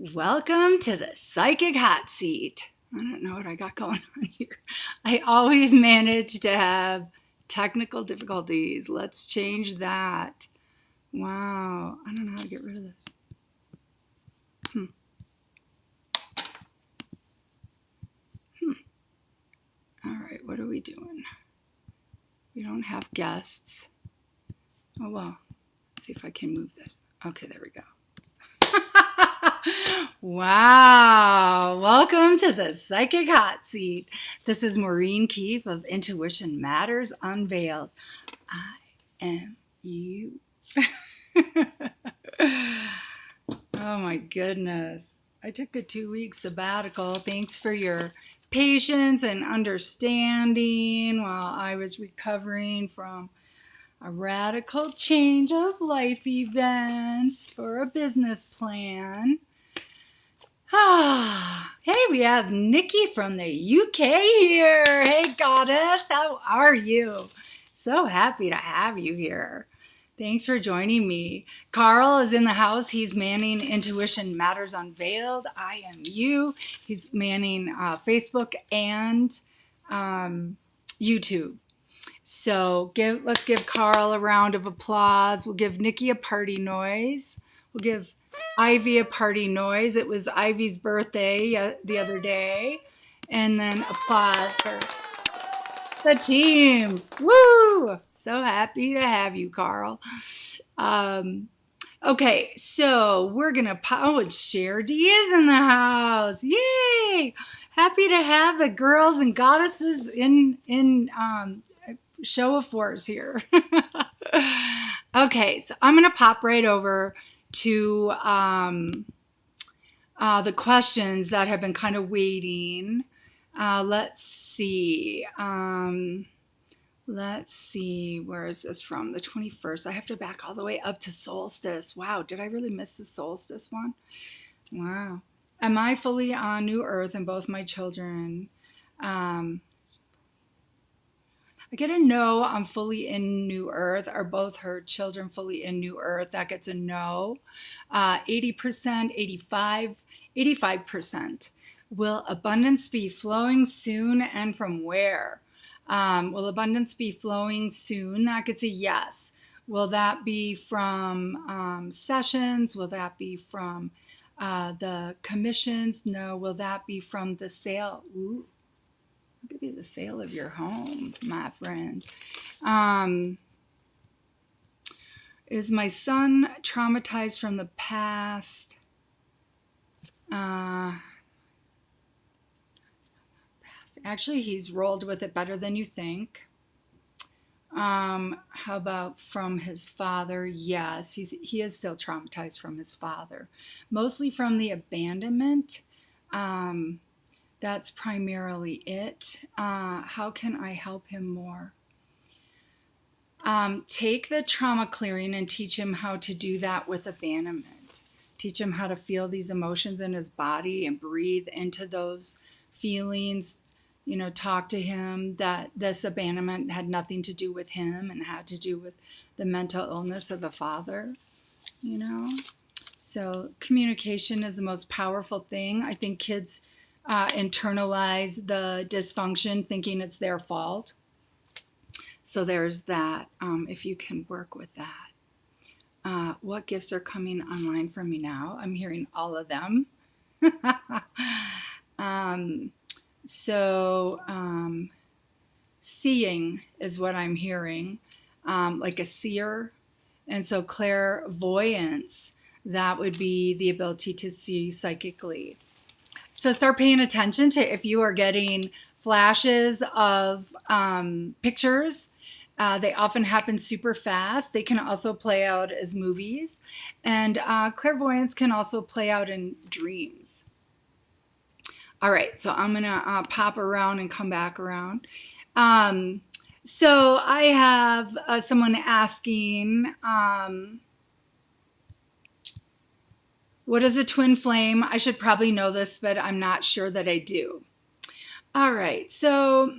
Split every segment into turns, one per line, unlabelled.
Welcome to the Psychic Hot Seat. I don't know what I got going on here. I always manage to have technical difficulties. Let's change that. Wow. I don't know how to get rid of this. All right, what are we doing? We don't have guests. Oh, well. Let's see if I can move this. Okay, there we go. Wow. Welcome to the Psychic Hot Seat. This is Maureen Keefe of Intuition Matters Unveiled. IMU. Oh my goodness. I took a 2-week sabbatical. Thanks for your patience and understanding while I was recovering from a radical change of life events for a business plan. Hey, we have Nikki from the UK here. Hey, goddess, how are you? So happy to have you here. Thanks for joining me. Carl is in the house. He's manning Intuition Matters Unveiled, IMU. He's manning Facebook and YouTube. So let's give Carl a round of applause. We'll give Nikki a party noise. We'll give Ivy a party noise. It was Ivy's birthday the other day. And then applause for the team. Woo! So happy to have you, Carl. Okay, so we're going to, Cher D is in the house. Yay! Happy to have the girls and goddesses in show of force here. Okay, so I'm going to pop right over to the questions that have been kind of waiting. Let's see. Where is this from? The 21st. I have to back all the way up to solstice. Wow, did I really miss the solstice one? Wow. Am I fully on New Earth and both my children? I get a no, I'm fully in New Earth. Are both her children fully in New Earth? That gets a no. 80%, 85%. Will abundance be flowing soon and from where? Will abundance be flowing soon? That gets a yes. Will that be from sessions? Will that be from the commissions? No. Will that be from the sale? Ooh. It could be the sale of your home, my friend. Is my son traumatized from the past? Actually, he's rolled with it better than you think. How about from his father? Yes, he is still traumatized from his father. Mostly from the abandonment. That's primarily it. How can I help him more? Take the trauma clearing and teach him how to do that with abandonment. Teach him how to feel these emotions in his body and breathe into those feelings. You know, talk to him that this abandonment had nothing to do with him and had to do with the mental illness of the father, you know. So communication is the most powerful thing. I think kids internalize the dysfunction thinking it's their fault. So there's that, if you can work with that. What gifts are coming online for me now? I'm hearing all of them. Seeing is what I'm hearing, like a seer. And so clairvoyance, that would be the ability to see psychically. So start paying attention to if you are getting flashes of pictures. They often happen super fast. They can also play out as movies. And clairvoyance can also play out in dreams. All right, so I'm going to pop around and come back around. So I have someone asking, what is a twin flame? I should probably know this, but I'm not sure that I do. All right, so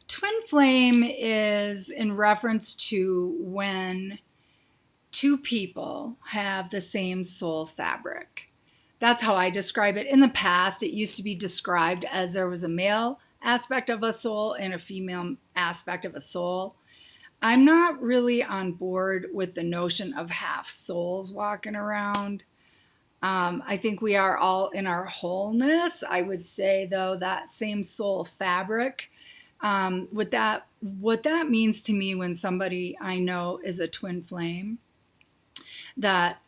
twin flame is in reference to when two people have the same soul fabric. That's how I describe it. In the past, it used to be described as there was a male aspect of a soul and a female aspect of a soul. I'm not really on board with the notion of half souls walking around. I think we are all in our wholeness. I would say, though, that same soul fabric. What that means to me when somebody I know is a twin flame, that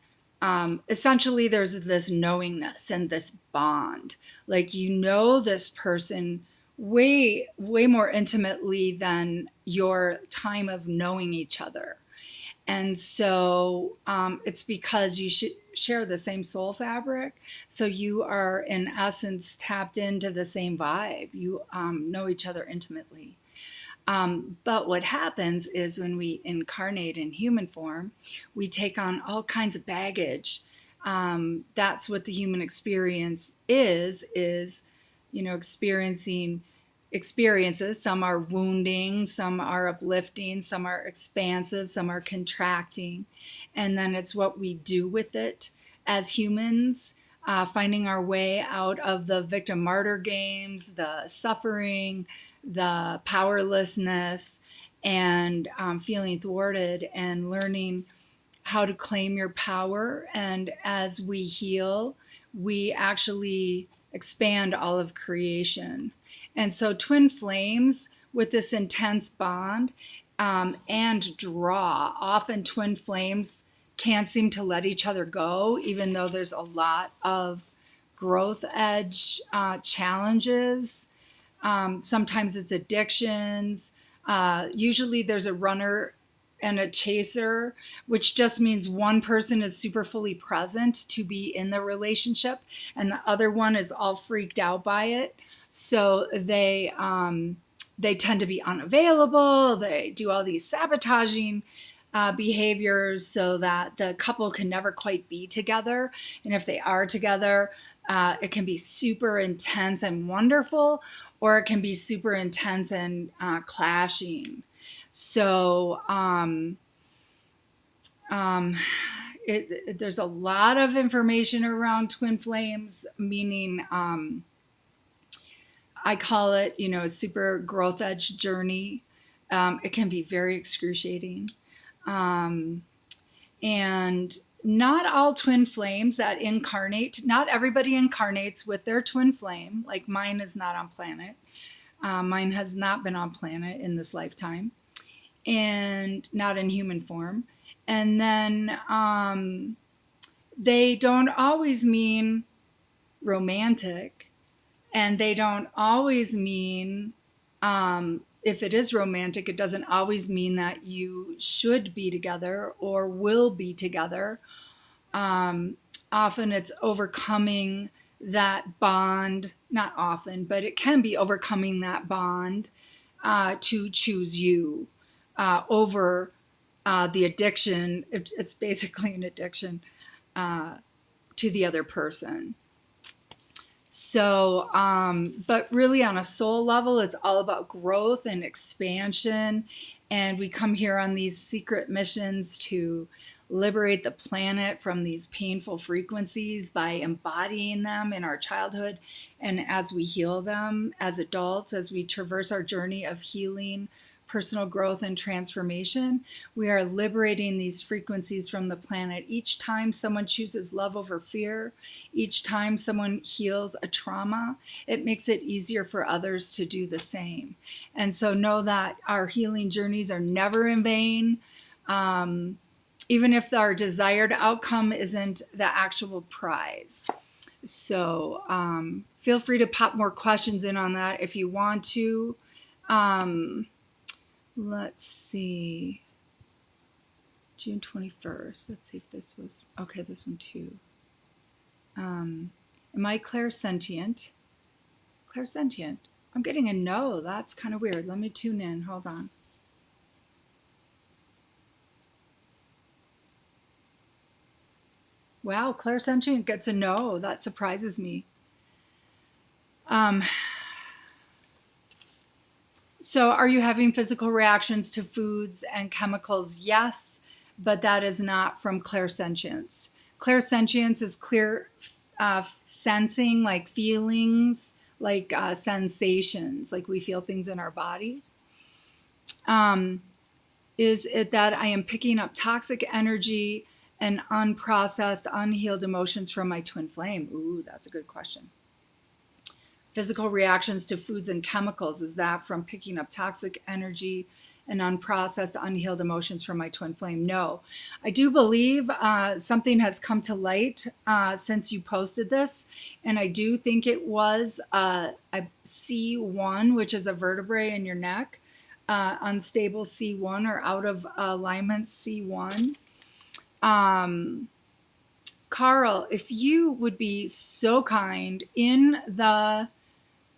essentially there's this knowingness and this bond. Like, you know this person way more intimately than your time of knowing each other. And so it's because you should share the same soul fabric. So you are, in essence, tapped into the same vibe. You know each other intimately. But what happens is when we incarnate in human form, we take on all kinds of baggage. That's what the human experience is, experiencing experiences. Some are wounding, some are uplifting, some are expansive, some are contracting. And then it's what we do with it as humans, finding our way out of the victim martyr games, the suffering, the powerlessness, and feeling thwarted, and learning how to claim your power. And as we heal, we actually expand all of creation. And so twin flames with this intense bond and draw. Often twin flames can't seem to let each other go, even though there's a lot of growth edge challenges. Sometimes it's addictions. Usually there's a runner and a chaser, which just means one person is super fully present to be in the relationship and the other one is all freaked out by it. So they tend to be unavailable. They do all these sabotaging behaviors so that the couple can never quite be together. And if they are together, it can be super intense and wonderful, or it can be super intense and clashing. So there's a lot of information around twin flames, meaning I call it, a super growth edge journey. It can be very excruciating. And not all twin flames that incarnate, not everybody incarnates with their twin flame. Like, mine is not on planet. Mine has not been on planet in this lifetime, and not in human form. And then they don't always mean romantic, and they don't always mean, if it is romantic, it doesn't always mean that you should be together or will be together. Often it's overcoming that bond, not often, but it can be overcoming that bond to choose you over the addiction. It's basically an addiction to the other person. So, but really on a soul level, it's all about growth and expansion. And we come here on these secret missions to liberate the planet from these painful frequencies by embodying them in our childhood. And as we heal them as adults, as we traverse our journey of healing, personal growth, and transformation, we are liberating these frequencies from the planet. Each time someone chooses love over fear, each time someone heals a trauma, it makes it easier for others to do the same. And so know that our healing journeys are never in vain, even if our desired outcome isn't the actual prize. So feel free to pop more questions in on that if you want to. Let's see, June 21st. Let's see if this was, okay, this one too. Am I clairsentient? Clairsentient. I'm getting a no. That's kind of weird. Let me tune in. Hold on. Wow, clairsentient gets a no. That surprises me. So are you having physical reactions to foods and chemicals? Yes, but that is not from clairsentience. Clairsentience is clear sensing, like feelings, like sensations, like we feel things in our bodies. Is it that I am picking up toxic energy and unprocessed, unhealed emotions from my twin flame? Ooh, that's a good question. Physical reactions to foods and chemicals, is that from picking up toxic energy and unprocessed, unhealed emotions from my twin flame? No. I do believe something has come to light since you posted this, and I do think it was a C-1, which is a vertebrae in your neck, unstable C-1 or out of alignment C-1. Carl, if you would be so kind, in the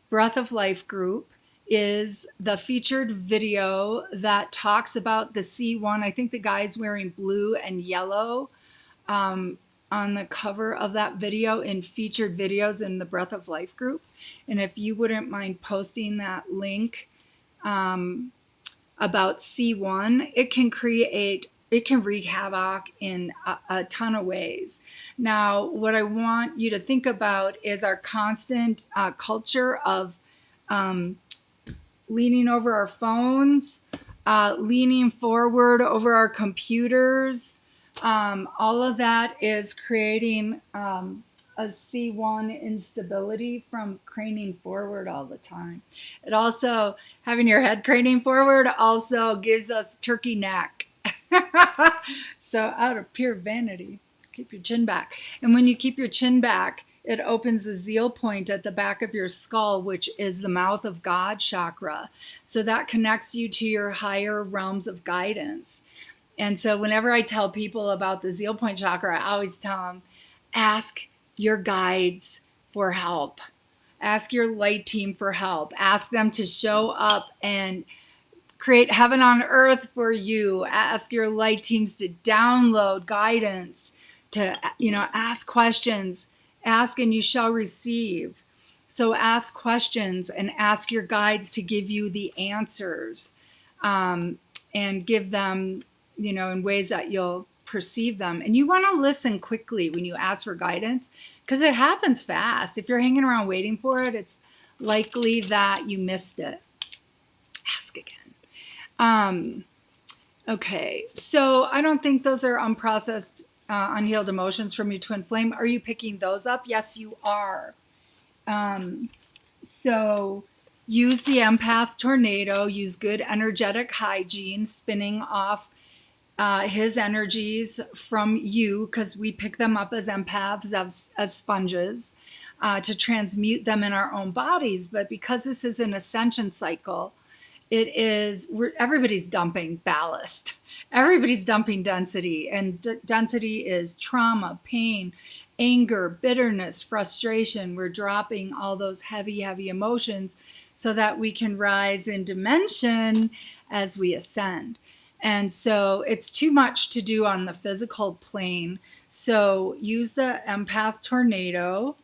Breath of Life group is the featured video that talks about the C-1. I think the guy's wearing blue and yellow on the cover of that video in featured videos in the Breath of Life group. And if you wouldn't mind posting that link about C-1, it can wreak havoc in a ton of ways. Now, what I want you to think about is our constant culture of leaning over our phones, leaning forward over our computers. All of that is creating a C-1 instability from craning forward all the time. It also, having your head craning forward also gives us turkey neck. So out of pure vanity, keep your chin back. And when you keep your chin back, it opens the zeal point at the back of your skull, which is the mouth of God chakra. So that connects you to your higher realms of guidance. And so whenever I tell people about the zeal point chakra, I always tell them, ask your guides for help. Ask your light team for help. Ask them to show up and create heaven on earth for you. Ask your light teams to download guidance, to, ask questions. Ask and you shall receive. So ask questions and ask your guides to give you the answers, and give them, in ways that you'll perceive them. And you want to listen quickly when you ask for guidance, because it happens fast. If you're hanging around waiting for it, it's likely that you missed it. Ask again. Okay, so I don't think those are unprocessed, unhealed emotions from your twin flame. Are you picking those up? Yes, you are. So use the empath tornado, use good energetic hygiene, spinning off his energies from you, because we pick them up as empaths, as sponges, to transmute them in our own bodies. But because this is an ascension cycle, everybody's dumping ballast. Everybody's dumping density, and density is trauma, pain, anger, bitterness, frustration. We're dropping all those heavy, heavy emotions so that we can rise in dimension as we ascend. And so it's too much to do on the physical plane. So use the empath tornado,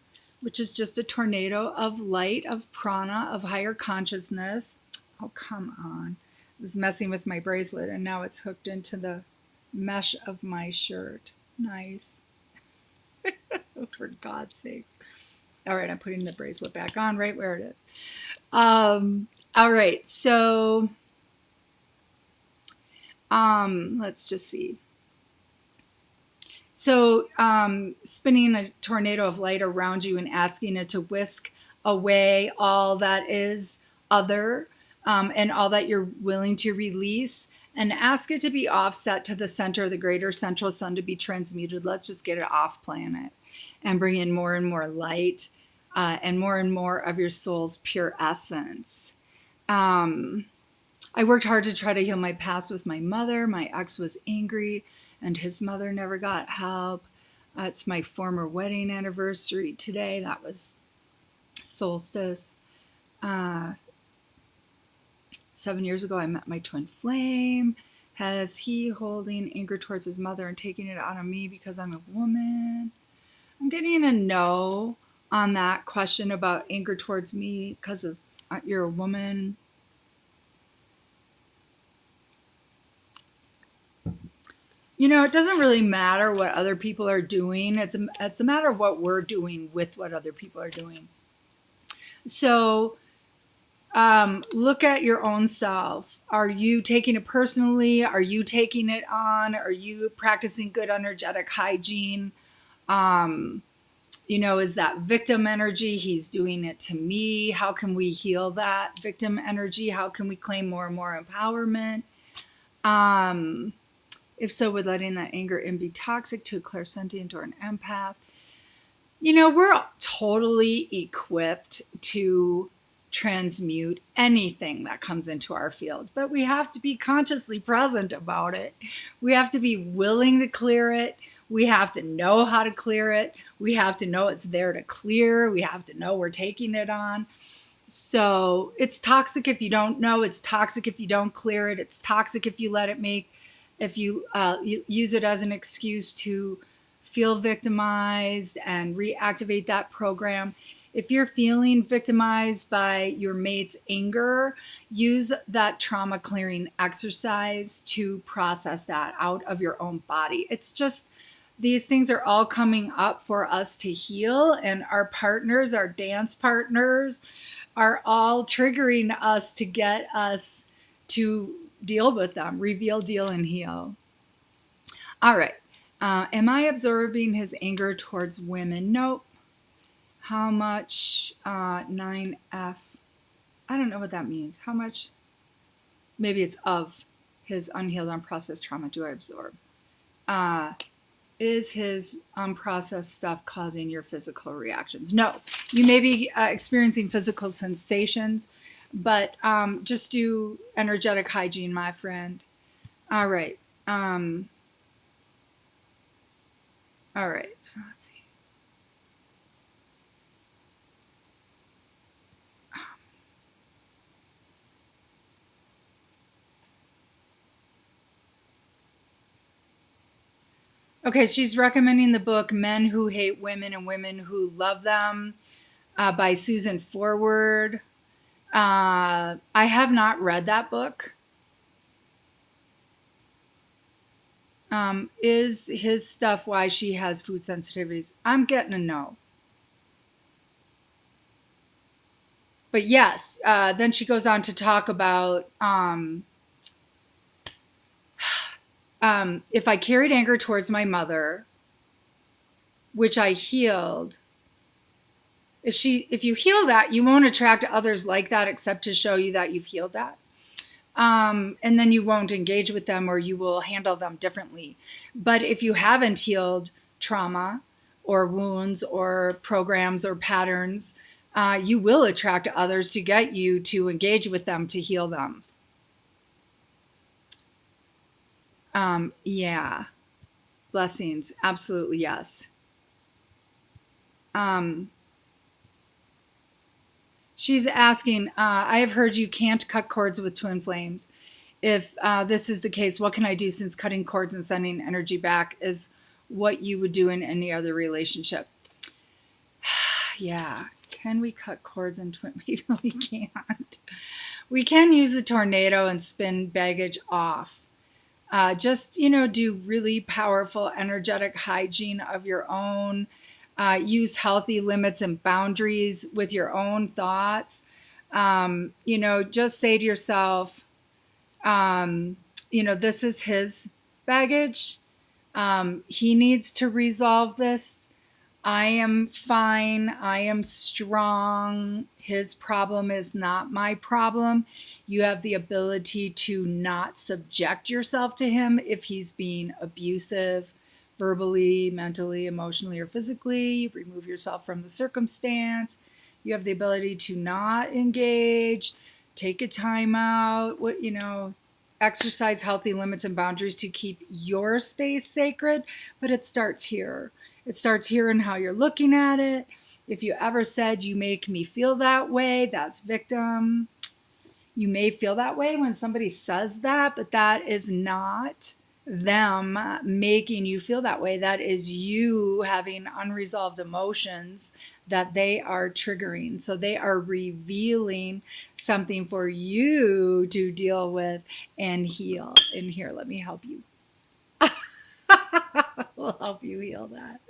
which is just a tornado of light, of prana, of higher consciousness. Oh, come on. I was messing with my bracelet and now it's hooked into the mesh of my shirt. Nice. For God's sakes. All right, I'm putting the bracelet back on right where it is. All right, so let's just see. So spinning a tornado of light around you and asking it to whisk away all that is other, and all that you're willing to release, and ask it to be offset to the center of the greater central sun to be transmuted. Let's just get it off planet and bring in more and more light, and more of your soul's pure essence. I worked hard to try to heal my past with my mother. My ex was angry and his mother never got help. It's my former wedding anniversary today. That was solstice. 7 years ago, I met my twin flame. Has he holding anger towards his mother and taking it out on me because I'm a woman? I'm getting a no on that question about anger towards me because of you're a woman. It doesn't really matter what other people are doing. It's a matter of what we're doing with what other people are doing. So look at your own self. Are you taking it personally? Are you taking it on? Are you practicing good energetic hygiene? Is that victim energy? He's doing it to me. How can we heal that victim energy? How can we claim more and more empowerment? If so, would letting that anger in be toxic to a clairsentient or an empath? We're totally equipped to transmute anything that comes into our field, but we have to be consciously present about it. We have to be willing to clear it. We have to know how to clear it. We have to know it's there to clear. We have to know we're taking it on. So it's toxic if you don't know. It's toxic if you don't clear it. It's toxic if you let it if you use it as an excuse to feel victimized and reactivate that program. If you're feeling victimized by your mate's anger, use that trauma clearing exercise to process that out of your own body. It's just, these things are all coming up for us to heal, and our partners, our dance partners, are all triggering us to get us to deal with them, reveal, deal, and heal. All right. Am I absorbing his anger towards women? Nope. How much 9F? I don't know what that means. How much? Maybe it's of his unhealed, unprocessed trauma do I absorb? Is his unprocessed stuff causing your physical reactions? No. You may be experiencing physical sensations, but just do energetic hygiene, my friend. All right. All right. So let's see. Okay, she's recommending the book Men Who Hate Women and Women Who Love Them by Susan Forward. I have not read that book. Is his stuff why she has food sensitivities? I'm getting a no. But yes, then she goes on to talk about if I carried anger towards my mother, which I healed, if you heal that, you won't attract others like that except to show you that you've healed that. And then you won't engage with them, or you will handle them differently. But if you haven't healed trauma or wounds or programs or patterns, you will attract others to get you to engage with them to heal them. Yeah. Blessings. Absolutely, yes. She's asking, I have heard you can't cut cords with twin flames. If this is the case, what can I do, since cutting cords and sending energy back is what you would do in any other relationship? Yeah. Can we cut cords in twin? We really can't. We can use the tornado and spin baggage off. Just, do really powerful energetic hygiene of your own. Use healthy limits and boundaries with your own thoughts. Just say to yourself, this is his baggage. He needs to resolve this. I am fine. I am strong. His problem is not my problem. You have the ability to not subject yourself to him if he's being abusive, verbally, mentally, emotionally, or physically. You remove yourself from the circumstance. You have the ability to not engage, take a time out, exercise healthy limits and boundaries to keep your space sacred. But it starts here. It starts here in how you're looking at it. If you ever said, you make me feel that way, that's victim. You may feel that way when somebody says that, but that is not them making you feel that way. That is you having unresolved emotions that they are triggering. So they are revealing something for you to deal with and heal. And here, let me help you. We'll help you heal that.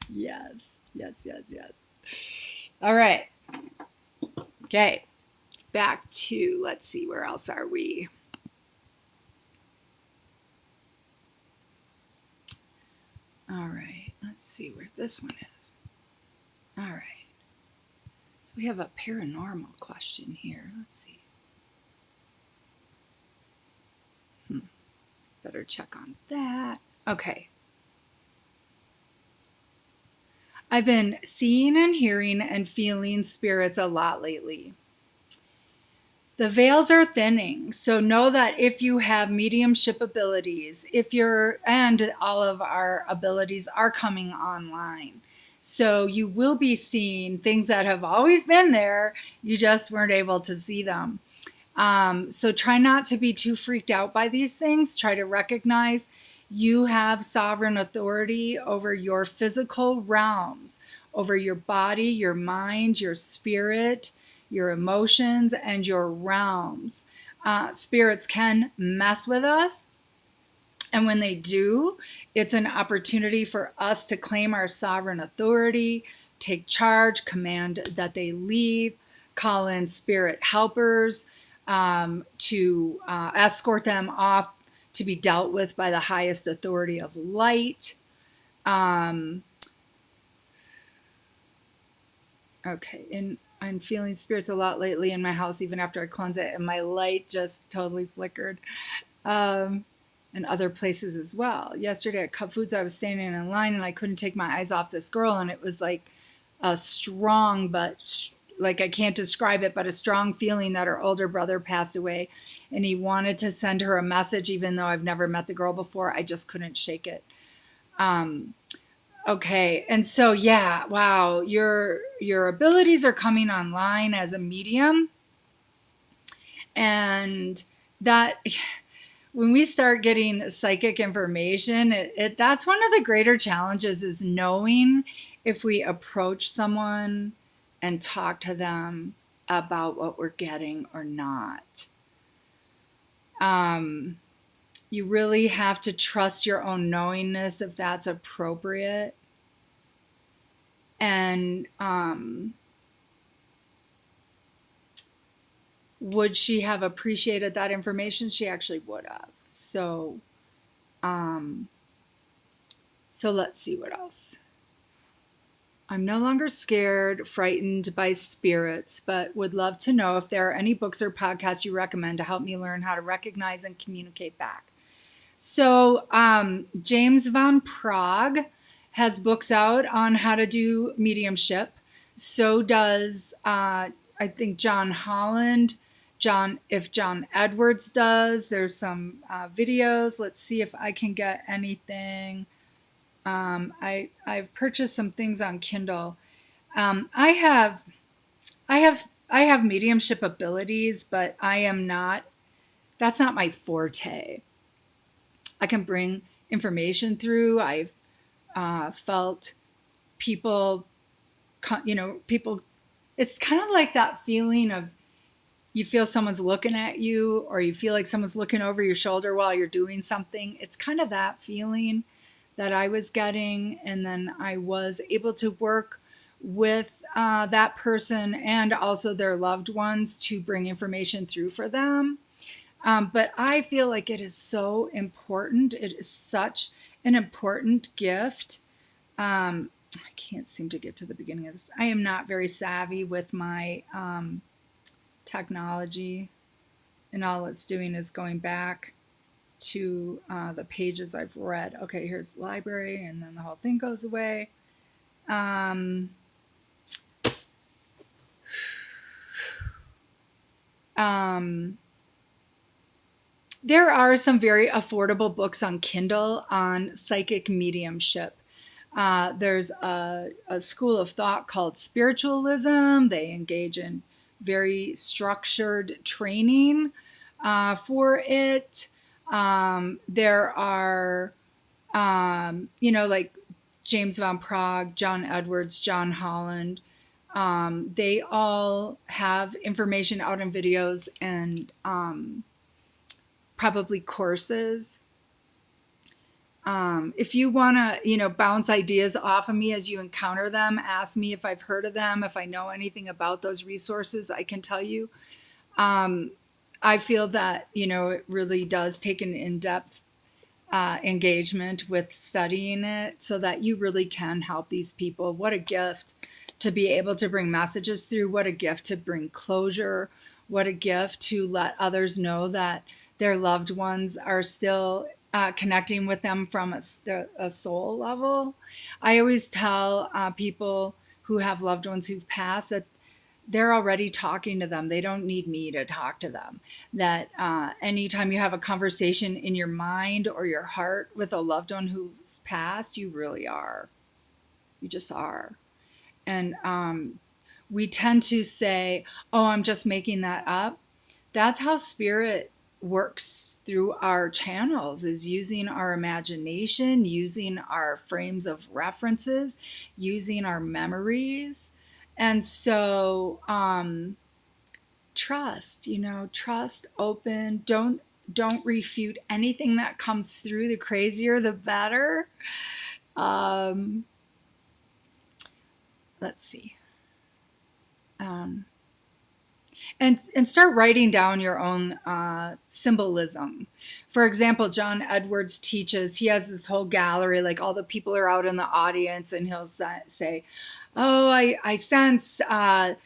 Yes, yes, yes, yes. All right. Okay. Back to, let's see, where else are we? All right. Let's see where this one is. All right. So we have a paranormal question here. Let's see. Better check on that. Okay. I've been seeing and hearing and feeling spirits a lot lately. The veils are thinning, so know that if you have mediumship abilities, and all of our abilities are coming online. So you will be seeing things that have always been there, you just weren't able to see them. So try not to be too freaked out by these things. Try to recognize you have sovereign authority over your physical realms, over your body, your mind, your spirit, your emotions, and your realms. Spirits can mess with us. And when they do, it's an opportunity for us to claim our sovereign authority, take charge, command that they leave, call in spirit helpers to escort them off to be dealt with by the highest authority of light. Okay, and I'm feeling spirits a lot lately in my house, even after I cleanse it, and my light just totally flickered. And other places as well. Yesterday at Cup Foods, I was standing in line and I couldn't take my eyes off this girl, and it was like a strong, but like I can't describe it, but a strong feeling that her older brother passed away, and he wanted to send her a message, even though I've never met the girl before. I just couldn't shake it. Okay, and so yeah, wow, your abilities are coming online as a medium, and that. When we start getting psychic information, that's one of the greater challenges, is knowing if we approach someone and talk to them about what we're getting or not. You really have to trust your own knowingness if that's appropriate. And would she have appreciated that information? She actually would have. So let's see what else. I'm no longer scared, frightened by spirits, but would love to know if there are any books or podcasts you recommend to help me learn how to recognize and communicate back. So James Van Praagh has books out on how to do mediumship. So does, I think, John Holland. If John Edwards does, there's some videos. Let's see if I can get anything. I've purchased some things on Kindle. I have mediumship abilities, but that's not my forte. I can bring information through. I've felt people, it's kind of like that feeling of, you feel someone's looking at you, or you feel like someone's looking over your shoulder while you're doing something. It's kind of that feeling that I was getting. And then I was able to work with that person and also their loved ones to bring information through for them. But I feel like it is so important. It is such an important gift. I can't seem to get to the beginning of this. I am not very savvy with my technology, and all it's doing is going back to the pages I've read. Okay, here's library, and then the whole thing goes away. There are some very affordable books on Kindle on psychic mediumship. There's a school of thought called spiritualism. They engage in very structured training for it. There are, like James Van Praagh, John Edwards, John Holland. They all have information out in videos and probably courses. If you want to, bounce ideas off of me as you encounter them, ask me if I've heard of them, if I know anything about those resources, I can tell you. I feel that, it really does take an in-depth engagement with studying it so that you really can help these people. What a gift to be able to bring messages through. What a gift to bring closure. What a gift to let others know that their loved ones are still connecting with them from a soul level. I always tell people who have loved ones who've passed that they're already talking to them. They don't need me to talk to them. That anytime you have a conversation in your mind or your heart with a loved one who's passed, you really are. You just are. And we tend to say, oh, I'm just making that up. That's how spirit works through our channels, is using our imagination, using our frames of references, using our memories. And so trust, trust, open, don't refute anything that comes through. The crazier, the better. Let's see. And start writing down your own symbolism. For example, John Edwards teaches, he has this whole gallery, like all the people are out in the audience, and he'll say, oh, I sense a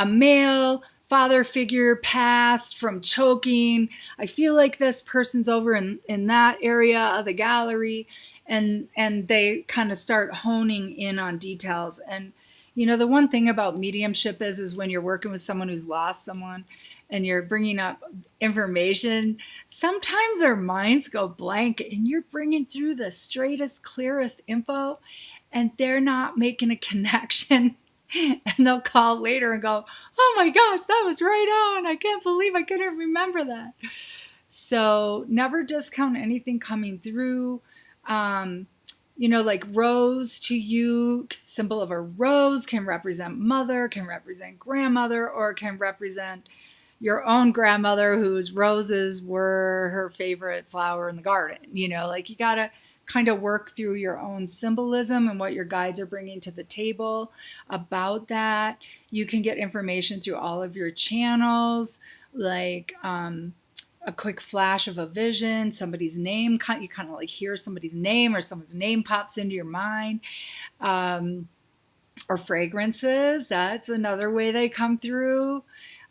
male father figure passed from choking. I feel like this person's over in that area of the gallery. And they kind of start honing in on details. And, the one thing about mediumship is when you're working with someone who's lost someone and you're bringing up information, sometimes their minds go blank and you're bringing through the straightest, clearest info, and they're not making a connection. And they'll call later and go, oh my gosh, that was right on. I can't believe I couldn't remember that. So never discount anything coming through. Like rose to you, symbol of a rose can represent mother, can represent grandmother, or can represent your own grandmother whose roses were her favorite flower in the garden. You got to kind of work through your own symbolism and what your guides are bringing to the table about that. You can get information through all of your channels, like a quick flash of a vision, somebody's name, you kind of like hear somebody's name or someone's name pops into your mind, or fragrances. That's another way they come through.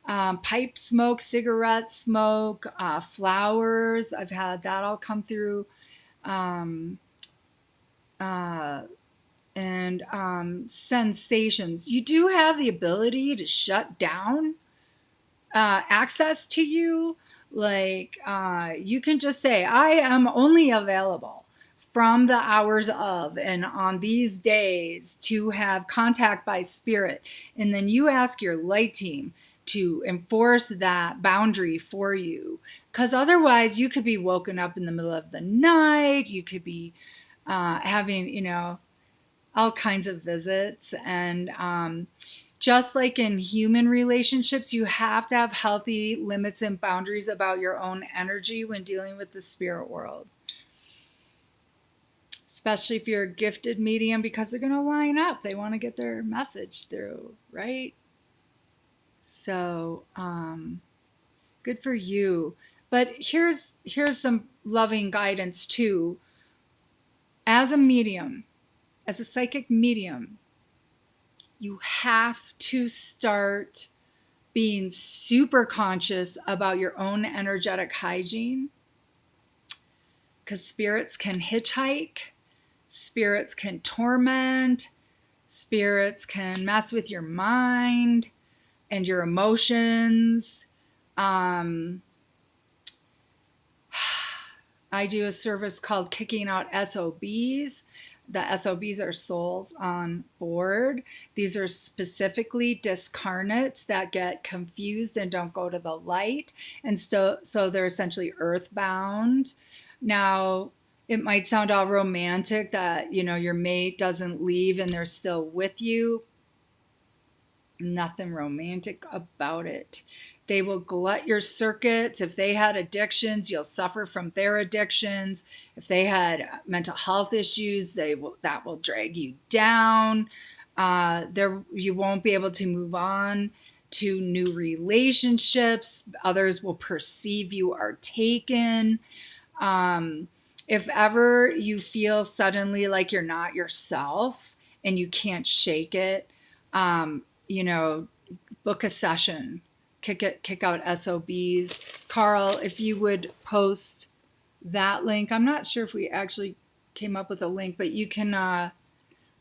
Pipe smoke, cigarette smoke, flowers. I've had that all come through. And sensations. You do have the ability to shut down access to you. Like you can just say, I am only available from the hours of and on these days to have contact by spirit. And then you ask your light team to enforce that boundary for you. Because otherwise you could be woken up in the middle of the night. You could be having, all kinds of visits. And just like in human relationships, you have to have healthy limits and boundaries about your own energy when dealing with the spirit world. Especially if you're a gifted medium, because they're going to line up. They want to get their message through, right? So, good for you. But here's some loving guidance too. As a medium, as a psychic medium, you have to start being super conscious about your own energetic hygiene, because spirits can hitchhike, spirits can torment, spirits can mess with your mind and your emotions. I do a service called Kicking Out SOBs. The SOBs are souls on board. These are specifically discarnates that get confused and don't go to the light. And so they're essentially earthbound. Now, it might sound all romantic that, your mate doesn't leave and they're still with you. Nothing romantic about it. They will glut your circuits. If they had addictions, you'll suffer from their addictions. If they had mental health issues, that will drag you down. You won't be able to move on to new relationships. Others will perceive you are taken. If ever you feel suddenly like you're not yourself and you can't shake it, book a session, kick out SOBs. Carl, if you would post that link. I'm not sure if we actually came up with a link, but you can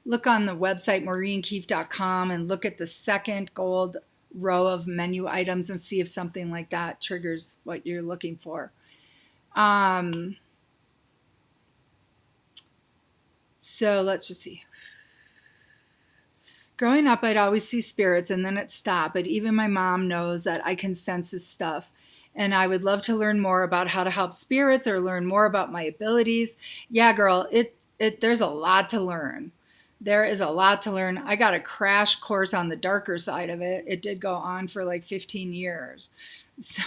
look on the website maureenkeefe.com and look at the second gold row of menu items and see if something like that triggers what you're looking for. So let's just see. Growing up, I'd always see spirits and then it stopped, but even my mom knows that I can sense this stuff. And I would love to learn more about how to help spirits or learn more about my abilities. Yeah, girl, there's a lot to learn. There is a lot to learn. I got a crash course on the darker side of it. It did go on for like 15 years. So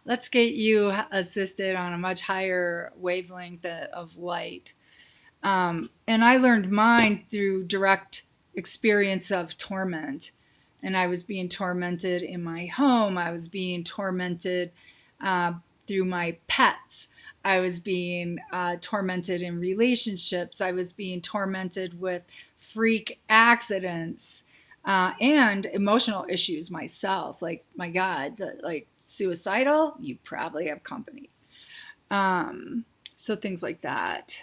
let's get you assisted on a much higher wavelength of light. And I learned mine through direct experience of torment. And I was being tormented in my home. I was being tormented through my pets. I was being tormented in relationships. I was being tormented with freak accidents and emotional issues myself. Like, my God, like suicidal, you probably have company. So things like that.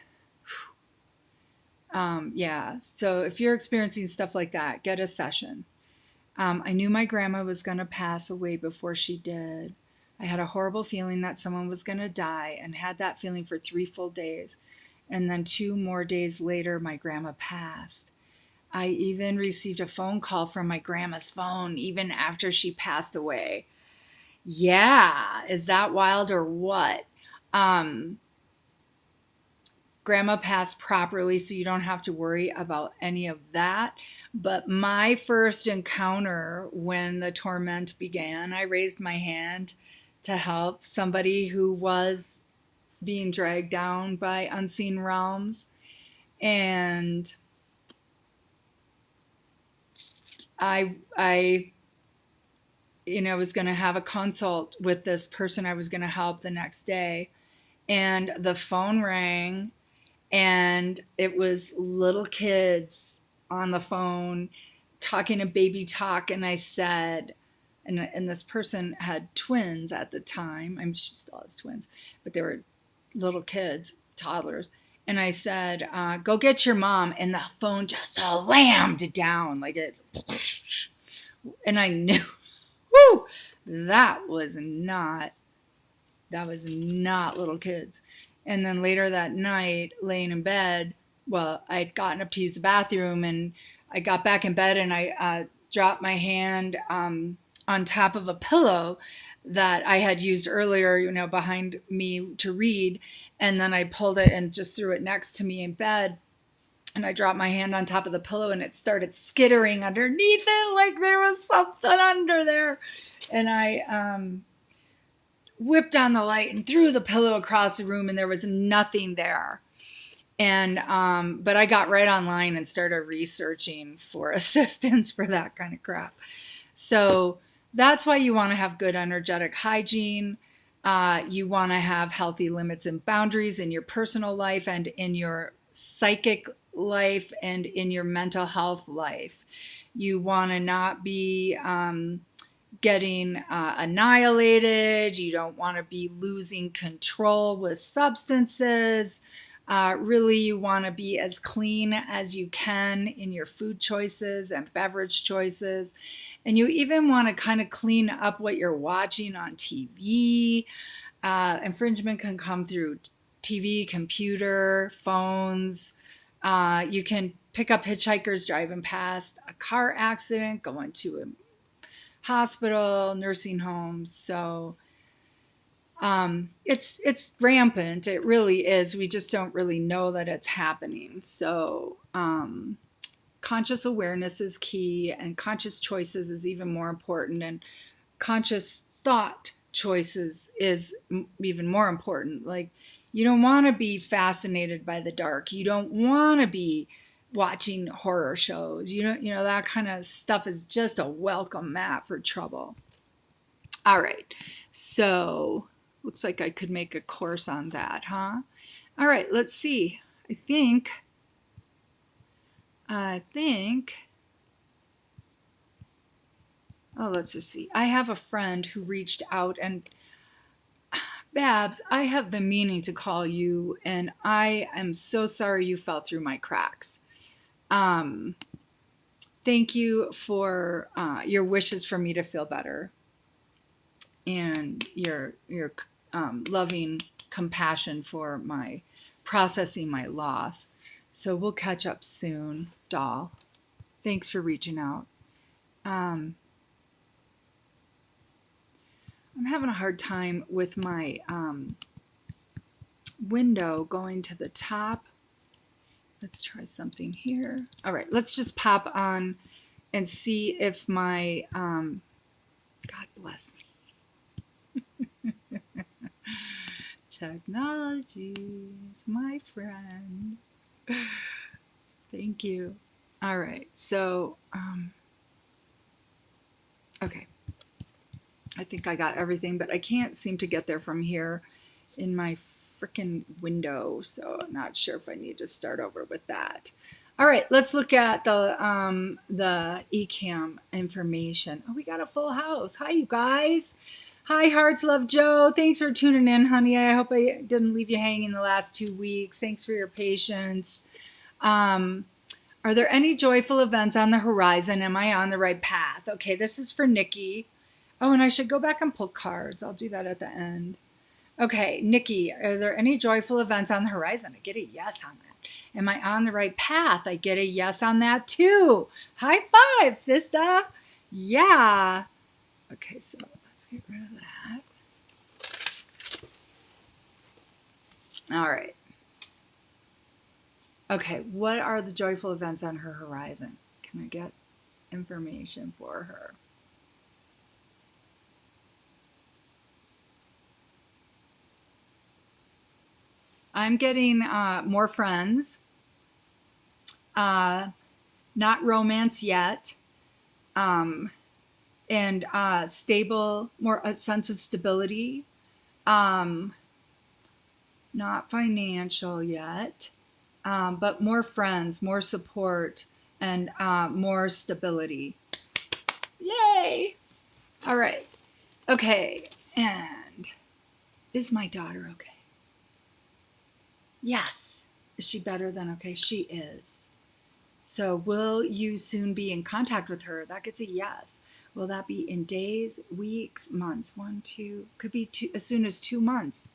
Yeah. So if you're experiencing stuff like that, get a session. I knew my grandma was going to pass away before she did. I had a horrible feeling that someone was going to die and had that feeling for 3 full days. And then 2 more days later, my grandma passed. I even received a phone call from my grandma's phone even after she passed away. Yeah. Is that wild or what? Grandma passed properly, so you don't have to worry about any of that. But my first encounter when the torment began, I raised my hand to help somebody who was being dragged down by unseen realms. And I was going to have a consult with this person I was going to help the next day. And the phone rang. And it was little kids on the phone talking a baby talk. And I said, and this person had twins at the time. I mean, she still has twins, but they were little kids, toddlers. And I said, go get your mom. And the phone just slammed down like it. And I knew, whoo, that was not little kids. And then later that night, laying in bed, well, I'd gotten up to use the bathroom and I got back in bed and I dropped my hand on top of a pillow that I had used earlier, behind me to read. And then I pulled it and just threw it next to me in bed. And I dropped my hand on top of the pillow and it started skittering underneath it like there was something under there. And I whipped on the light and threw the pillow across the room and there was nothing there. And but I got right online and started researching for assistance for that kind of crap. So that's why you want to have good energetic hygiene. You want to have healthy limits and boundaries in your personal life and in your psychic life and in your mental health life. You want to not be getting annihilated. You don't want to be losing control with substances. Really, you want to be as clean as you can in your food choices and beverage choices. And you even want to kind of clean up what you're watching on TV. Infringement can come through TV, computer, phones. You can pick up hitchhikers driving past a car accident, going to a hospital, nursing homes. So it's rampant. It really is. We just don't really know that it's happening. So conscious awareness is key, and conscious choices is even more important, and conscious thought choices is even more important. Like, you don't want to be fascinated by the dark. You don't want to be watching horror shows. That kind of stuff is just a welcome mat for trouble. All right. So looks like I could make a course on that, huh? All right, let's see. I think, oh, let's just see. I have a friend who reached out, and Babs, I have been meaning to call you, and I am so sorry you fell through my cracks. Thank you for your wishes for me to feel better, and your loving compassion for my processing my loss. So we'll catch up soon, doll. Thanks for reaching out. I'm having a hard time with my window going to the top. Let's try something here. All right, let's just pop on and see if my, God bless me. Technology is my friend. Thank you. All right, so, okay. I think I got everything, but I can't seem to get there from here in my freaking window, so I'm not sure if I need to start over with that. All right, let's look at the eCam information. Oh, we got a full house. Hi, you guys. Hi, Hearts Love Joe. Thanks for tuning in, honey. I hope I didn't leave you hanging the last 2 weeks. Thanks for your patience. Are there any joyful events on the horizon? Am I on the right path? Okay, this is for Nikki. Oh, and I should go back and pull cards. I'll do that at the end. Okay, Nikki, are there any joyful events on the horizon? I get a yes on that. Am I on the right path? I get a yes on that too. High five, sister. Yeah. Okay, so let's get rid of that. All right. Okay, what are the joyful events on her horizon? Can I get information for her? I'm getting more friends, not romance yet, and stable, more a sense of stability, not financial yet, but more friends, more support, and more stability. Yay! All right. Okay, and is my daughter okay? Yes. Is she better than okay? She is. So will you soon be in contact with her? That gets a yes. Will that be in days, weeks, months? 1, 2, could be as soon as 2 months.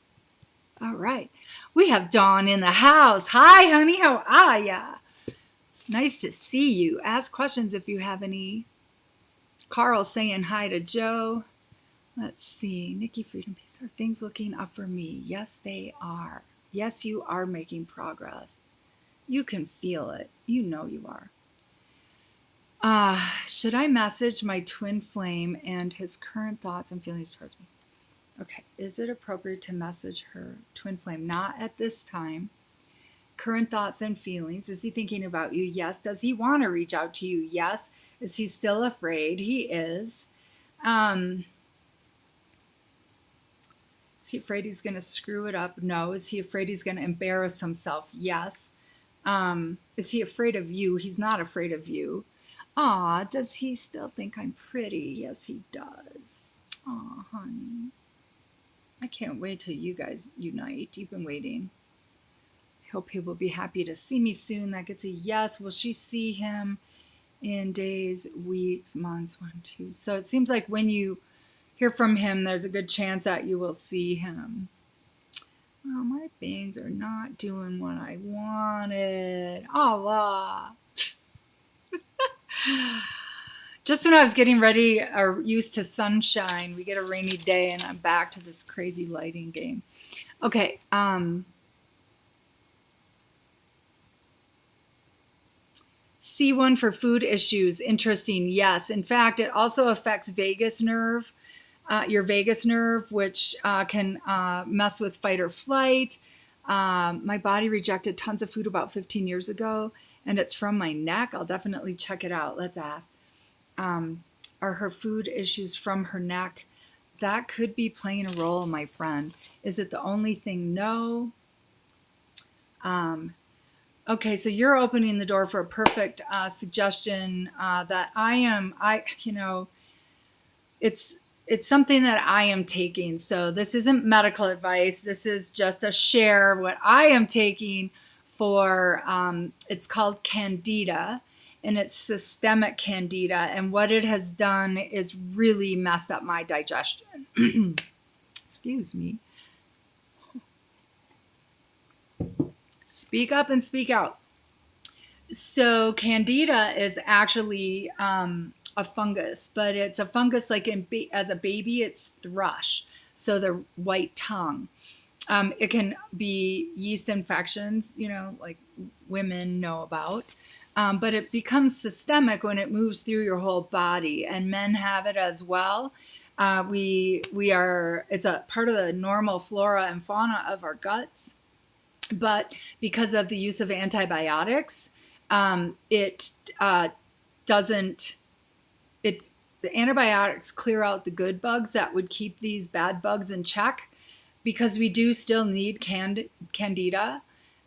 All right. We have Dawn in the house. Hi, honey. How are ya? Nice to see you. Ask questions if you have any. Carl saying hi to Joe. Let's see. Nikki, Freedom, Peace. Are things looking up for me? Yes, they are. Yes, you are making progress. You can feel it. You know you are. Should I message my twin flame and his current thoughts and feelings towards me? Okay. Is it appropriate to message her twin flame? Not at this time. Current thoughts and feelings. Is he thinking about you? Yes. Does he want to reach out to you? Yes. Is he still afraid? He is. Is he afraid he's going to screw it up? No. Is he afraid he's going to embarrass himself? Yes. Is he afraid of you? He's not afraid of you. Aw, does he still think I'm pretty? Yes, he does. Aw, honey. I can't wait till you guys unite. You've been waiting. I hope he will be happy to see me soon. That gets a yes. Will she see him in days, weeks, months? 1, 2. So it seems like when you hear from him, there's a good chance that you will see him. Oh, my bangs are not doing what I wanted. Allah. Just when I was getting ready or used to sunshine, we get a rainy day and I'm back to this crazy lighting game. Okay. C-1 for food issues. Interesting. Yes. In fact, it also affects vagus nerve, your vagus nerve, which can mess with fight or flight. My body rejected tons of food about 15 years ago, and it's from my neck. I'll definitely check it out. Let's ask. Are her food issues from her neck? That could be playing a role, my friend. Is it the only thing? No. Okay, so you're opening the door for a perfect suggestion that it's something that I am taking. So this isn't medical advice. This is just a share what I am taking for, it's called Candida, and it's systemic Candida. And what it has done is really messed up my digestion. Excuse me. Speak up and speak out. So Candida is actually a fungus, but it's a fungus like as a baby, it's thrush. So the white tongue. It can be yeast infections, like women know about. But it becomes systemic when it moves through your whole body, and men have it as well. It's a part of the normal flora and fauna of our guts. But because of the use of antibiotics, the antibiotics clear out the good bugs that would keep these bad bugs in check, because we do still need Candida.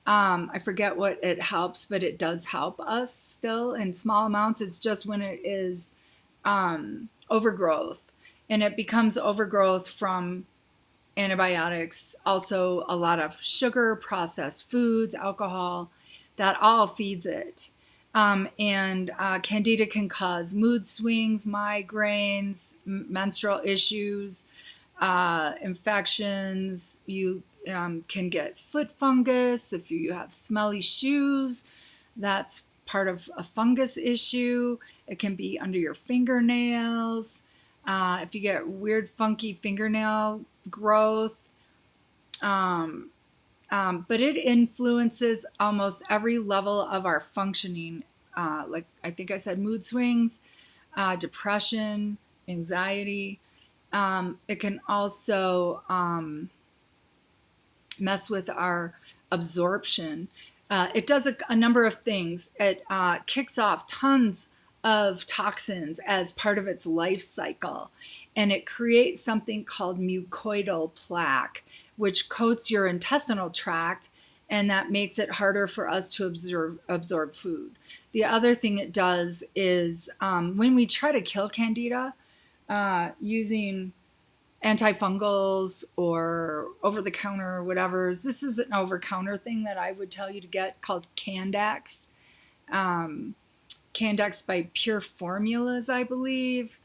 I forget what it helps, but it does help us still in small amounts. It's just when it is overgrowth, and it becomes overgrowth from antibiotics, also a lot of sugar, processed foods, alcohol, that all feeds it. And Candida can cause mood swings, migraines, menstrual issues, infections. You can get foot fungus if you have smelly shoes. That's part of a fungus issue. It can be under your fingernails. If you get weird, funky fingernail growth, but it influences almost every level of our functioning. Like I think I said, mood swings, depression, anxiety. It can also mess with our absorption. It does a number of things. It kicks off tons of toxins as part of its life cycle, and it creates something called mucoidal plaque, which coats your intestinal tract, and that makes it harder for us to absorb food. The other thing it does is when we try to kill Candida using antifungals or over-the-counter or whatever, this is an over-counter thing that I would tell you to get called Candax. Candax by Pure Formulas, I believe.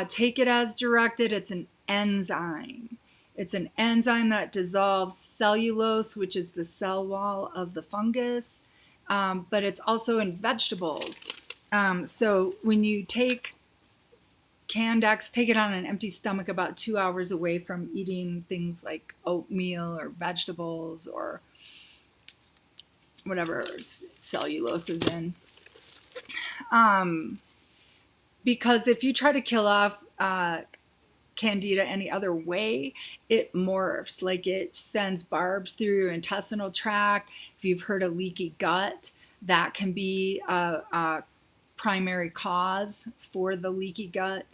Take it as directed. It's an enzyme. It's an enzyme that dissolves cellulose, which is the cell wall of the fungus, but it's also in vegetables. So when you take Candax, take it on an empty stomach about 2 hours away from eating things like oatmeal or vegetables or whatever cellulose is in. Because if you try to kill off Candida any other way, it morphs, like it sends barbs through your intestinal tract. If you've heard of leaky gut, that can be a primary cause for the leaky gut.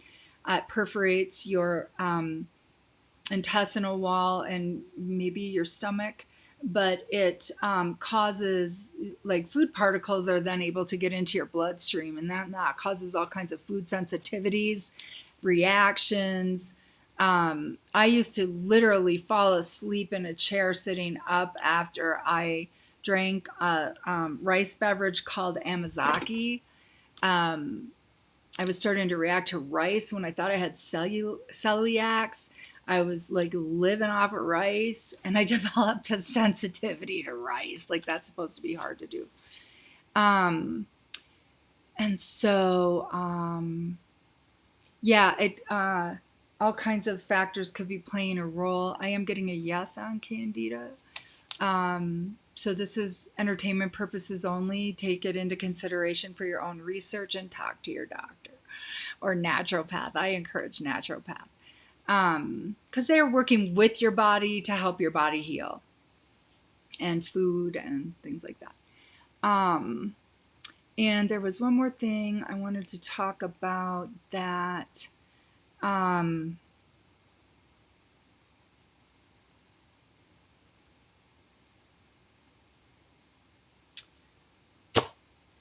It perforates your intestinal wall and maybe your stomach, but it causes, like, food particles are then able to get into your bloodstream, and that causes all kinds of food sensitivities, reactions. I used to literally fall asleep in a chair sitting up after I drank a rice beverage called Amazaki. I was starting to react to rice when I thought I had celiacs. I was like living off of rice, and I developed a sensitivity to rice. Like, that's supposed to be hard to do. And so, yeah, all kinds of factors could be playing a role. I am getting a yes on Candida. So this is entertainment purposes only. Take it into consideration for your own research and talk to your doctor or naturopath. I encourage naturopath because they're working with your body to help your body heal, and food and things like that. And there was one more thing I wanted to talk about that.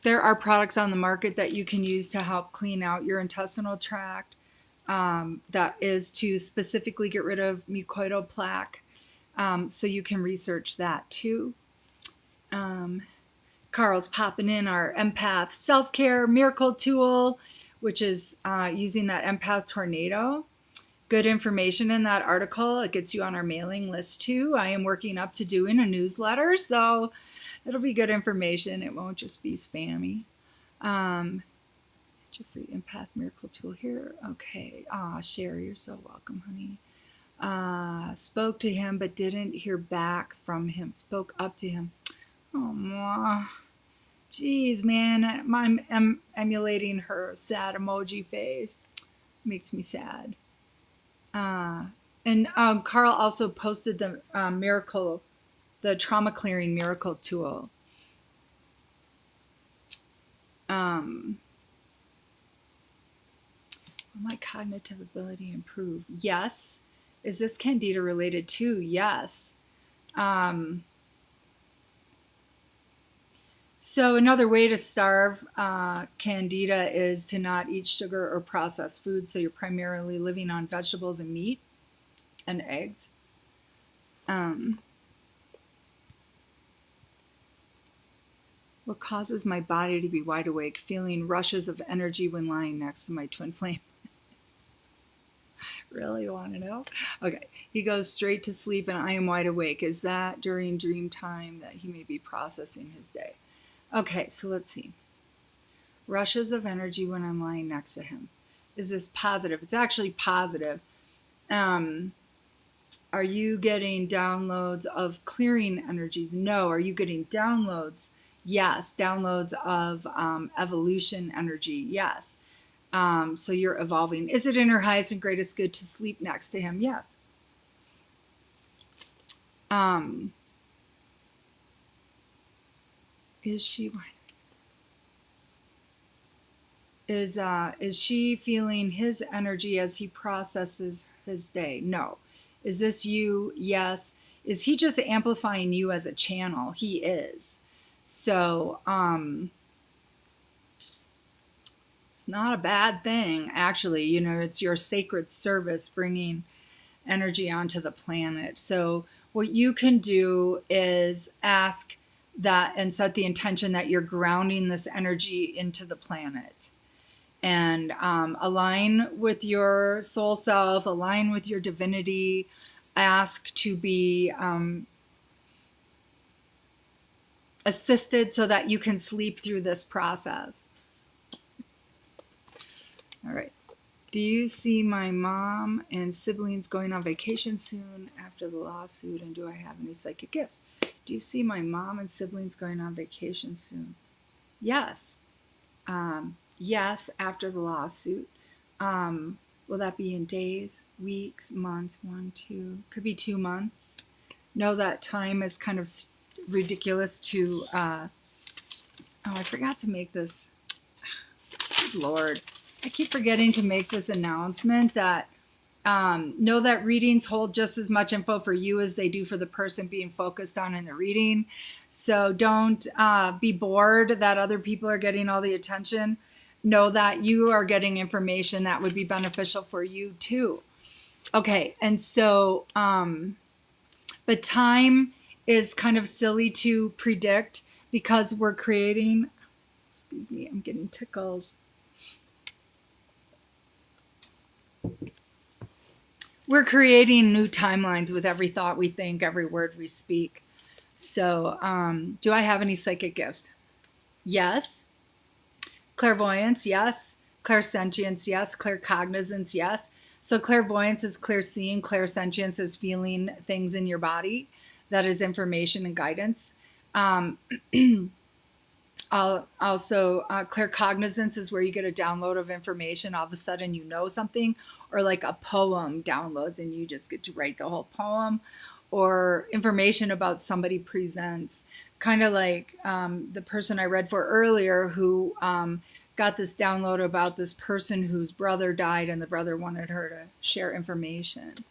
There are products on the market that you can use to help clean out your intestinal tract. That is to specifically get rid of mucoidal plaque. So you can research that too. Carl's popping in our Empath self-care miracle tool, which is using that Empath tornado. Good information in that article. It gets you on our mailing list too. I am working up to doing a newsletter, so it'll be good information. It won't just be spammy. Jeffrey Empath miracle tool here. Okay. Sherry, you're so welcome, honey. Spoke to him but didn't hear back from him. Spoke up to him. Oh, geez, man. I'm emulating her sad emoji face. Makes me sad. And Carl also posted the miracle, the trauma clearing miracle tool. Will my cognitive ability improve? Yes. Is this candida related too? Yes. So another way to starve candida is to not eat sugar or processed foods. So you're primarily living on vegetables and meat and eggs. What causes my body to be wide awake, feeling rushes of energy when lying next to my twin flame? Really want to know? Okay. He goes straight to sleep and I am wide awake. Is that during dream time that he may be processing his day? Okay, so let's see. Rushes of energy when I'm lying next to him. Is this positive? It's actually positive. Are you getting downloads of clearing energies? No. Are you getting downloads? Yes. Downloads of evolution energy? Yes. So you're evolving. Is it in her highest and greatest good to sleep next to him? Yes. Is she feeling his energy as he processes his day? No. Is this you? Yes. Is he just amplifying you as a channel? He is. So it's not a bad thing, actually. You know, it's your sacred service bringing energy onto the planet. So what you can do is ask that and set the intention that you're grounding this energy into the planet, and align with your soul self, align with your divinity, ask to be assisted so that you can sleep through this process. All right. Do you see my mom and siblings going on vacation soon after the lawsuit, and do I have any psychic gifts? Do you see my mom and siblings going on vacation soon? Yes. Yes, after the lawsuit. Will that be in days, weeks, months? 1, 2, could be 2 months. No, that time is kind of ridiculous to, oh, I forgot to make this. Good Lord. I keep forgetting to make this announcement that know that readings hold just as much info for you as they do for the person being focused on in the reading. So don't be bored that other people are getting all the attention. Know that you are getting information that would be beneficial for you too. Okay, and so, but time is kind of silly to predict because we're creating, excuse me, I'm getting tickles. We're creating new timelines with every thought we think, every word we speak. So, do I have any psychic gifts? Yes. Clairvoyance, yes. Clairsentience, yes. Claircognizance, yes. So clairvoyance is clear seeing. Clairsentience is feeling things in your body. That is information and guidance. Um, also, claircognizance is where you get a download of information. All of a sudden, you know something, or like a poem downloads and you just get to write the whole poem, or information about somebody presents. Kind of like the person I read for earlier who got this download about this person whose brother died and the brother wanted her to share information.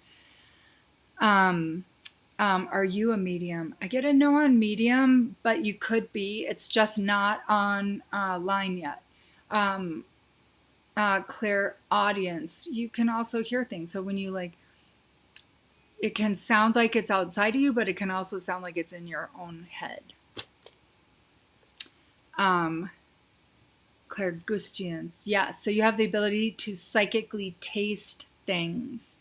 Are you a medium? I get a no on medium, but you could be. It's just not on line yet. Clairaudience, you can also hear things. So when you like, it can sound like it's outside of you, but it can also sound like it's in your own head. Clairgustance, yes. So you have the ability to psychically taste things.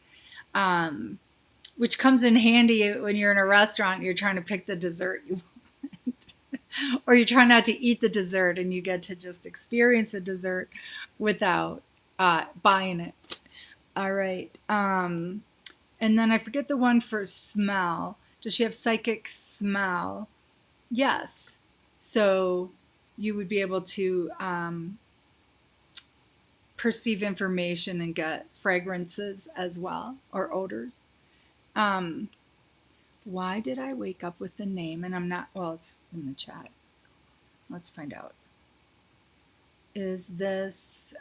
Which comes in handy when you're in a restaurant and you're trying to pick the dessert you want. Or you're trying not to eat the dessert and you get to just experience a dessert without buying it. All right. And then I forget the one for smell. Does she have psychic smell? Yes. So you would be able to perceive information and get fragrances as well, or odors. Why did I wake up with the name and I'm not, well, it's in the chat. Let's find out. Is this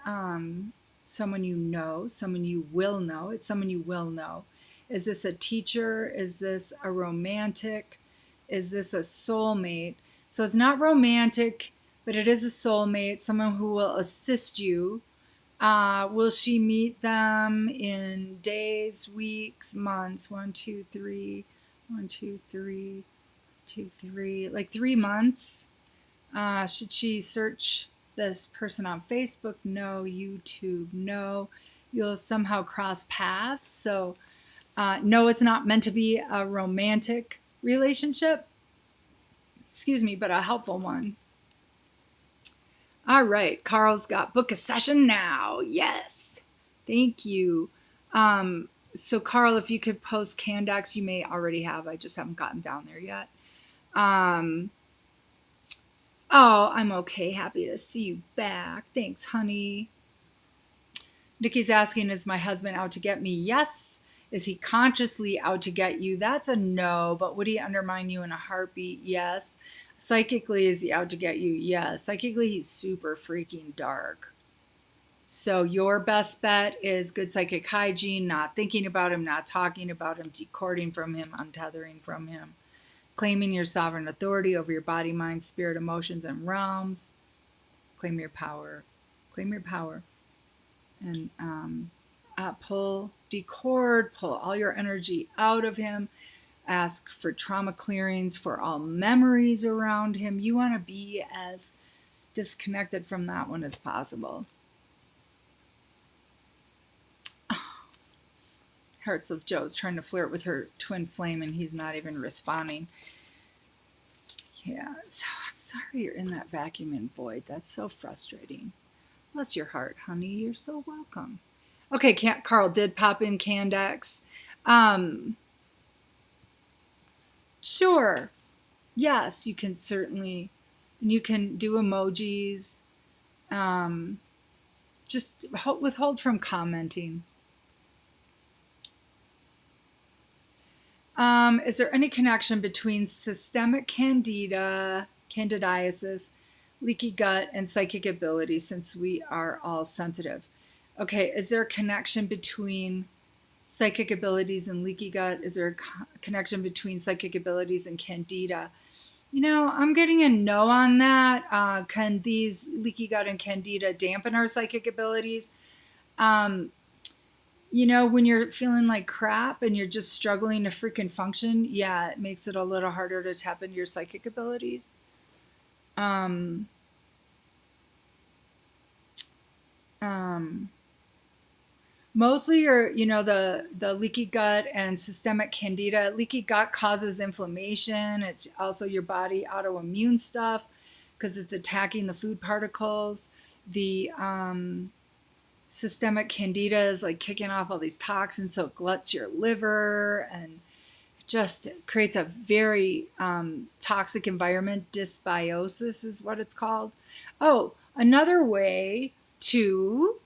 someone you know, someone you will know? It's someone you will know. Is this a teacher? Is this a romantic? Is this a soulmate? So it's not romantic, but it is a soulmate, someone who will assist you. Will she meet them in days, weeks, months? 1, 2, 3, 1, 2, 3, 2, 3, like 3 months. Should she search this person on Facebook? No. YouTube? No. You'll somehow cross paths. So no, it's not meant to be a romantic relationship. Excuse me, but a helpful one. All right, Carl's got book a session now. Yes, thank you. So Carl, if you could post Candax, you may already have. I just haven't gotten down there yet. Oh, I'm okay. Happy to see you back. Thanks, honey. Nikki's asking, is my husband out to get me? Yes. Is he consciously out to get you? That's a no. But would he undermine you in a heartbeat? Yes. Psychically, is he out to get you? Yes. Psychically, he's super freaking dark. So your best bet is good psychic hygiene, not thinking about him, not talking about him, decording from him, untethering from him, claiming your sovereign authority over your body, mind, spirit, emotions, and realms. Claim your power. Claim your power. And pull, decord, pull all your energy out of him. Ask for trauma clearings for all memories around him. You want to be as disconnected from that one as possible. Hearts of Joe's trying to flirt with her twin flame and he's not even responding. Yeah, so I'm sorry you're in that vacuum and void. That's so frustrating. Bless your heart, honey. You're so welcome. Okay, Carl did pop in Candax. Sure. Yes, you can certainly. And you can do emojis. Just withhold from commenting. Is there any connection between systemic candidiasis, leaky gut, and psychic ability, since we are all sensitive? Okay, is there a connection between psychic abilities and leaky gut? Is there a connection between psychic abilities and candida? You know, I'm getting a no on that. Can these leaky gut and candida dampen our psychic abilities? You know, when you're feeling like crap and you're just struggling to freaking function, yeah, it makes it a little harder to tap into your psychic abilities. Mostly the leaky gut and systemic candida. Leaky gut causes inflammation. It's also your body autoimmune stuff because it's attacking the food particles. The systemic candida is like kicking off all these toxins, so it gluts your liver and it just creates a very toxic environment. Dysbiosis is what it's called. Oh, another way to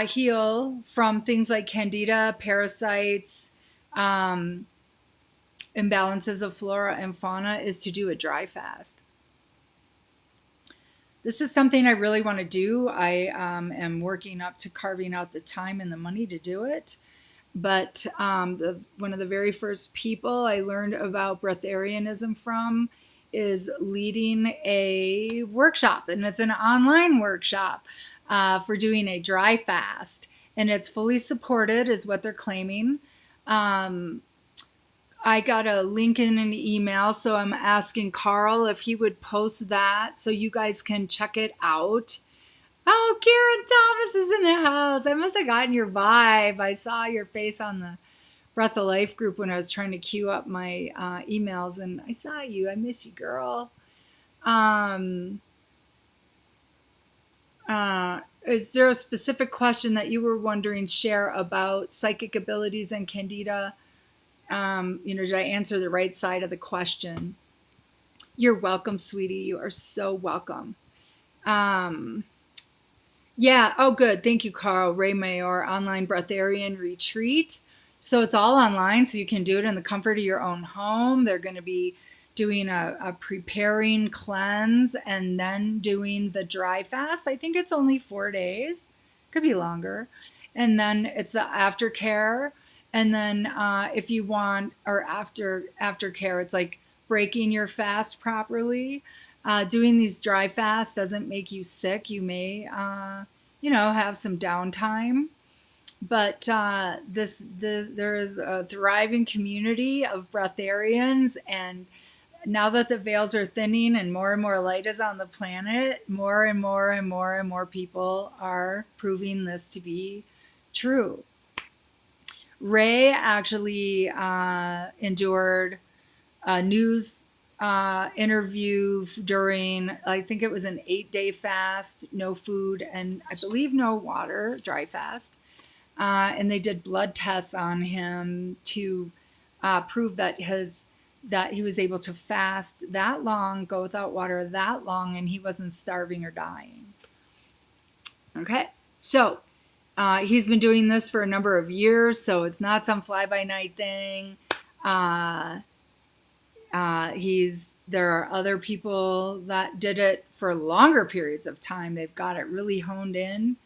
heal from things like candida, parasites, imbalances of flora and fauna is to do a dry fast. This is something I really want to do. I am working up to carving out the time and the money to do it. But one of the very first people I learned about breatharianism from is leading a workshop, and it's an online workshop for doing a dry fast, and it's fully supported is what they're claiming. I got a link in an email, so I'm asking Carl if he would post that so you guys can check it out. Oh, Karen Thomas is in the house. I must have gotten your vibe. I saw your face on the Breath of Life group when I was trying to queue up my emails, and I saw you. I miss you, girl. Is there a specific question that you were wondering, share about psychic abilities and candida? Did I answer the right side of the question? You're welcome, sweetie. You are so welcome. Yeah. Oh, good. Thank you, Carl. Ray Mayor online breatharian retreat. So it's all online, so you can do it in the comfort of your own home. They're going to be doing a preparing cleanse and then doing the dry fast. I think it's only 4 days. Could be longer. And then it's the aftercare. And then if you want, or aftercare, it's like breaking your fast properly. Doing these dry fasts doesn't make you sick. You may, have some downtime. But there is a thriving community of breatharians, and now that the veils are thinning and more light is on the planet, more and more people are proving this to be true. Ray actually endured a news interview during, I think it was an 8-day fast, no food, and I believe no water, dry fast. And they did blood tests on him to prove that he was able to fast that long, go without water that long, and he wasn't starving or dying. Okay, so he's been doing this for a number of years, so it's not some fly-by-night thing. There are other people that did it for longer periods of time. They've got it really honed in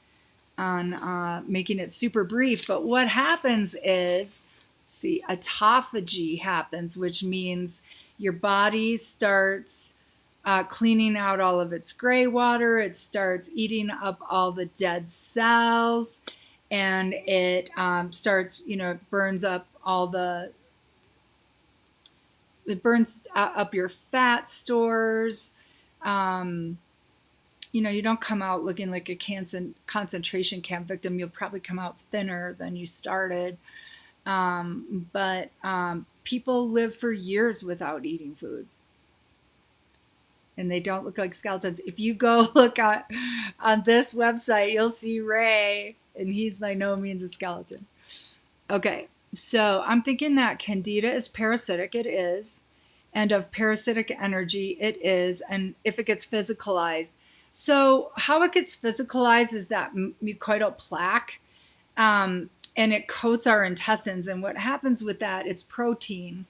on making it super brief. But what happens is, autophagy happens, which means your body starts cleaning out all of its gray water. It starts eating up all the dead cells, and it starts, burns up it burns up your fat stores. You don't come out looking like a concentration camp victim. You'll probably come out thinner than you started. But people live for years without eating food, and they don't look like skeletons. If you go look on this website, you'll see Ray, and he's by no means a skeleton. Okay, so I'm thinking that candida is parasitic. It is. And of parasitic energy, it is. And if it gets physicalized. So how it gets physicalized is that mucoidal plaque, and it coats our intestines. And what happens with that, it's protein.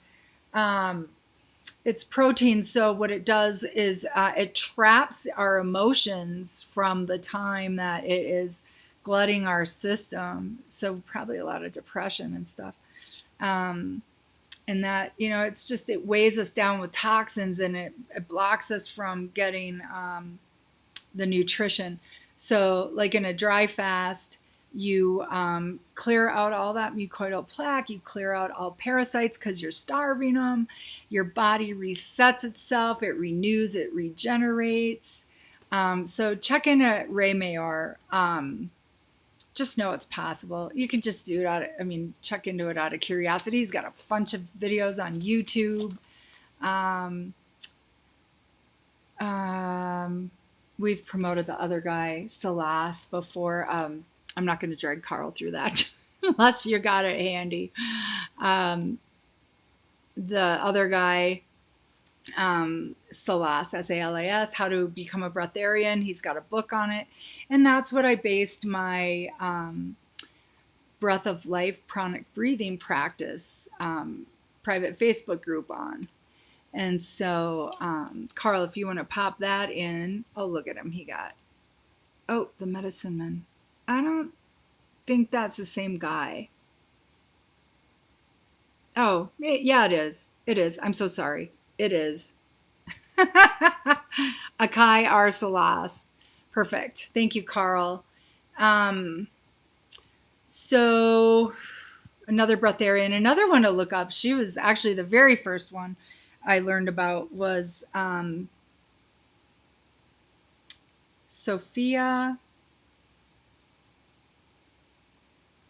It's protein. So what it does is it traps our emotions from the time that it is glutting our system. So probably a lot of depression and stuff. And that, it weighs us down with toxins, and it blocks us from getting the nutrition. So like in a dry fast, you clear out all that mucoidal plaque, you clear out all parasites because you're starving them. Your body resets itself, it renews, it regenerates. So check in at Ray Mayor. Just know it's possible. You can just do it check into it out of curiosity. He's got a bunch of videos on YouTube. We've promoted the other guy, Salas, before. I'm not going to drag Carl through that unless you got it handy. the other guy, Salas, S-A-L-A-S, How to Become a Breatharian. He's got a book on it. And that's what I based my Breath of Life pranic breathing practice private Facebook group on. And so, Carl, if you want to pop that in, oh, look at him. He got, oh, the medicine man. I don't think that's the same guy. Oh, yeah, it is. It is. I'm so sorry. It is. Akai Arsalas. Perfect. Thank you, Carl. So another breatharian, another one to look up. She was actually the very first one I learned about was Sophia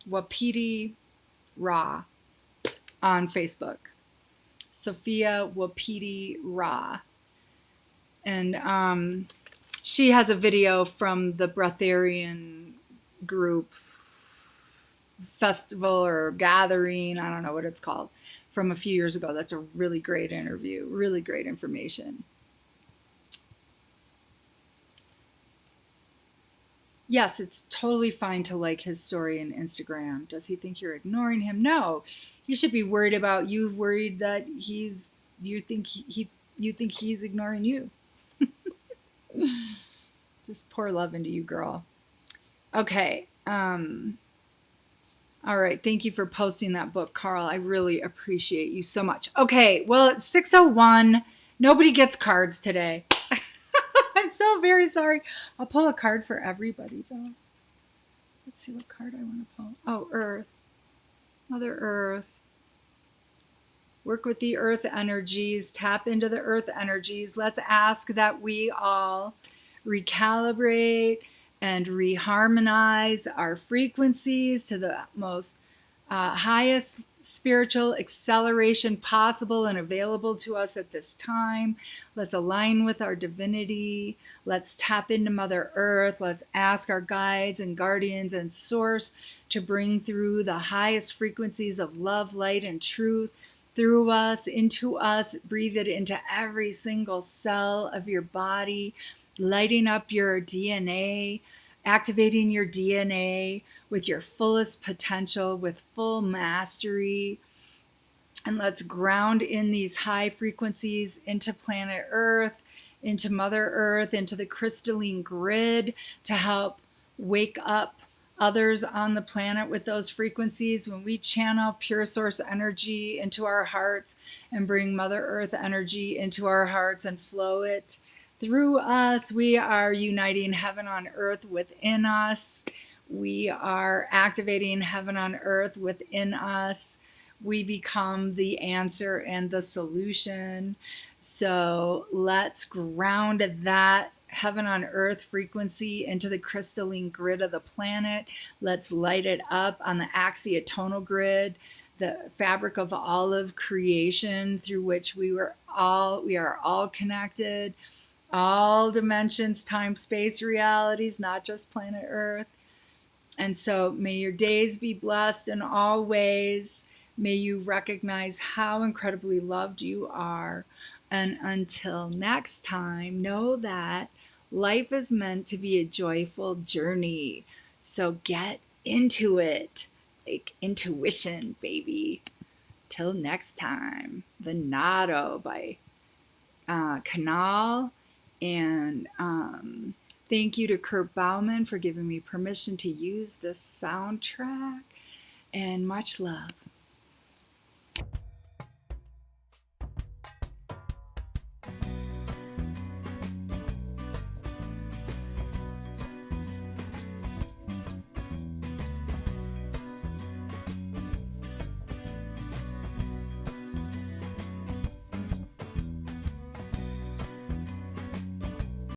Wapiti Ra on Facebook. Sophia Wapiti Ra. And she has a video from the Breatharian group festival or gathering, I don't know what it's called, from a few years ago. That's a really great interview, really great information. Yes, it's totally fine to like his story on Instagram. Does he think you're ignoring him? No. He should be worried about you, worried that you think he's ignoring you. Just pour love into you, girl. Okay. All right. Thank you for posting that book, Carl. I really appreciate you so much. Okay. Well, it's 6:01. Nobody gets cards today. I'm so very sorry. I'll pull a card for everybody, though. Let's see what card I want to pull. Oh, Earth. Mother Earth. Work with the Earth energies. Tap into the Earth energies. Let's ask that we all recalibrate and reharmonize our frequencies to the most highest spiritual acceleration possible and available to us at this time. Let's align with our divinity. Let's tap into Mother Earth. Let's ask our guides and guardians and source to bring through the highest frequencies of love, light, and truth through us, into us. Breathe it into every single cell of your body, lighting up your DNA, activating your DNA with your fullest potential, with full mastery. And let's ground in these high frequencies into planet Earth, into Mother Earth, into the crystalline grid to help wake up others on the planet with those frequencies. When we channel pure source energy into our hearts and bring Mother Earth energy into our hearts and flow it through us, we are uniting heaven on earth within us. We are activating heaven on earth within us. We become the answer and the solution. So let's ground that heaven on earth frequency into the crystalline grid of the planet. Let's light it up on the axiotonal grid, the fabric of all of creation through which we are all connected, all dimensions, time, space, realities, not just planet Earth. And so may your days be blessed in all ways. May you recognize how incredibly loved you are. And until next time, know that life is meant to be a joyful journey. So get into it, like intuition, baby. Till next time. Venado by Canal. And thank you to Kurt Bauman for giving me permission to use this soundtrack. And much love.